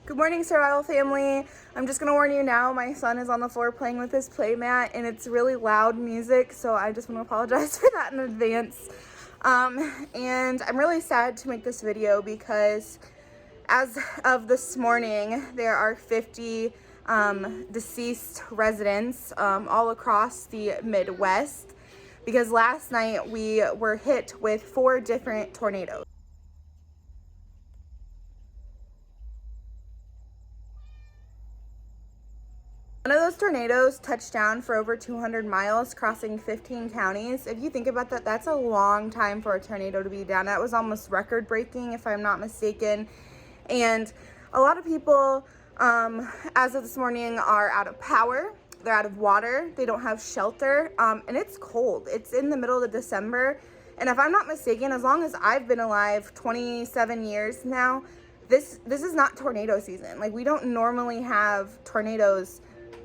Good morning, Survival family. I'm just gonna warn you now, my son is on the floor playing with his play mat and it's really loud music, so I just want to apologize for that in advance. And I'm really sad to make this video because as of this morning, there are 50 deceased residents all across the Midwest because last night we were hit with 4 different tornadoes. One of those tornadoes touched down for over 200 miles, crossing 15 counties. If you think about that, that's a long time for a tornado to be down. That was almost record-breaking, if I'm not mistaken. And a lot of people, as of this morning, are out of power. They're out of water. They don't have shelter. And it's cold. It's in the middle of December. And if I'm not mistaken, as long as I've been alive, 27 years now, this is not tornado season. Like, we don't normally have tornadoes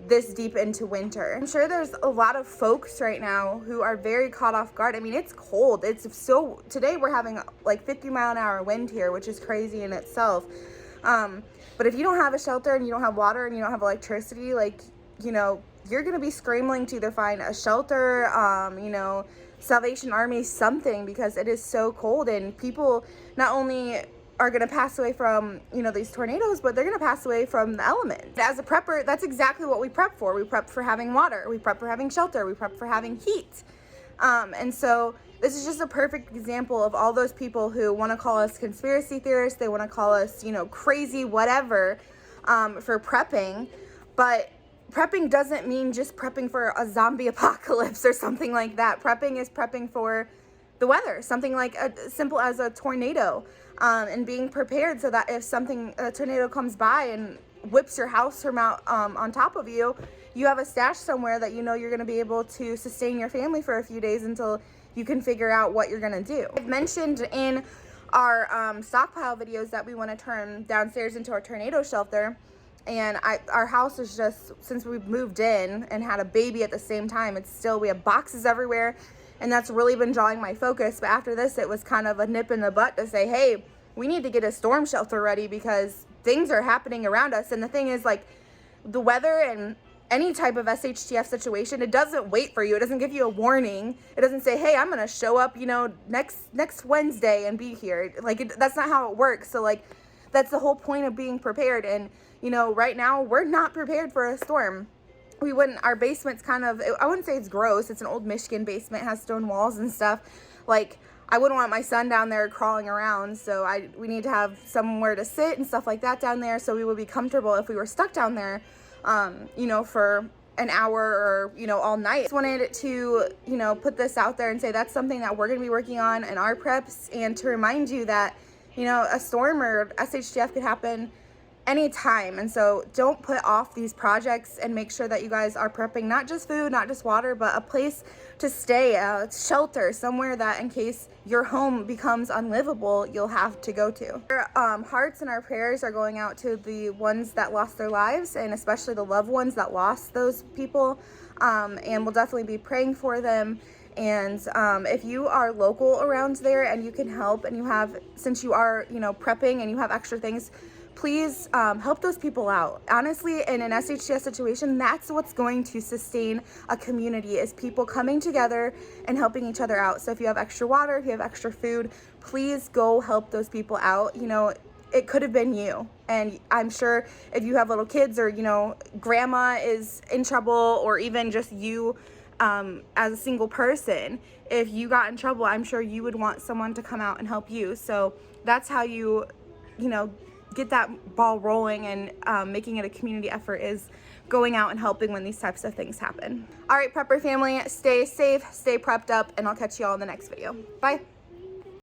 this deep into winter. I'm sure there's a lot of folks right now who are very caught off guard. I mean, it's cold. Today we're having like 50-mile-an-hour wind here, which is crazy in itself. But if you don't have a shelter and you don't have water and you don't have electricity, like, you know, you're gonna be scrambling to either find a shelter, you know, Salvation Army, something, because it is so cold and people not only are going to pass away from, you know, these tornadoes, but they're going to pass away from the elements. As a prepper, that's exactly what we prep for. We prep for having water, we prep for having shelter, we prep for having heat. And so this is just a perfect example of all those people who want to call us conspiracy theorists, they want to call us, you know, crazy, whatever, for prepping. But prepping doesn't mean just prepping for a zombie apocalypse or something like that. Prepping is prepping for the weather, something like as simple as a tornado, and being prepared so that if a tornado comes by and whips your house from out on top of you, you have a stash somewhere that you know you're going to be able to sustain your family for a few days until you can figure out what you're going to do. I've mentioned in our stockpile videos that we want to turn downstairs into our tornado shelter. And our house is just, since we've moved in and had a baby at the same time, we have boxes everywhere. And that's really been drawing my focus. But after this, it was kind of a nip in the butt to say, hey, we need to get a storm shelter ready because things are happening around us. And the thing is, like, the weather and any type of SHTF situation, it doesn't wait for you. It doesn't give you a warning. It doesn't say, hey, I'm going to show up, you know, next Wednesday and be here. Like, that's not how it works. So, like, that's the whole point of being prepared. And, you know, right now, we're not prepared for a storm. Our basement's kind of, I wouldn't say it's gross. It's an old Michigan basement, it has stone walls and stuff. Like, I wouldn't want my son down there crawling around, so we need to have somewhere to sit and stuff like that down there, so we would be comfortable if we were stuck down there, you know, for an hour or, you know, all night. I just wanted to, you know, put this out there and say that's something that we're going to be working on in our preps, and to remind you that, you know, a storm or SHTF could happen anytime. And so don't put off these projects, and make sure that you guys are prepping not just food, not just water, but a place to stay, a shelter, somewhere that in case your home becomes unlivable, you'll have to go to. Our hearts and our prayers are going out to the ones that lost their lives, and especially the loved ones that lost those people, and we'll definitely be praying for them. And if you are local around there and you can help, and since you are, you know, prepping and you have extra things, please help those people out. Honestly, in an SHTF situation, that's what's going to sustain a community, is people coming together and helping each other out. So if you have extra water, if you have extra food, please go help those people out. You know, it could have been you. And I'm sure if you have little kids, or, you know, grandma is in trouble, or even just you as a single person, if you got in trouble, I'm sure you would want someone to come out and help you. So that's how you know, get that ball rolling, and making it a community effort is going out and helping when these types of things happen. All right, prepper family, stay safe, stay prepped up, and I'll catch you all in the next video. Bye.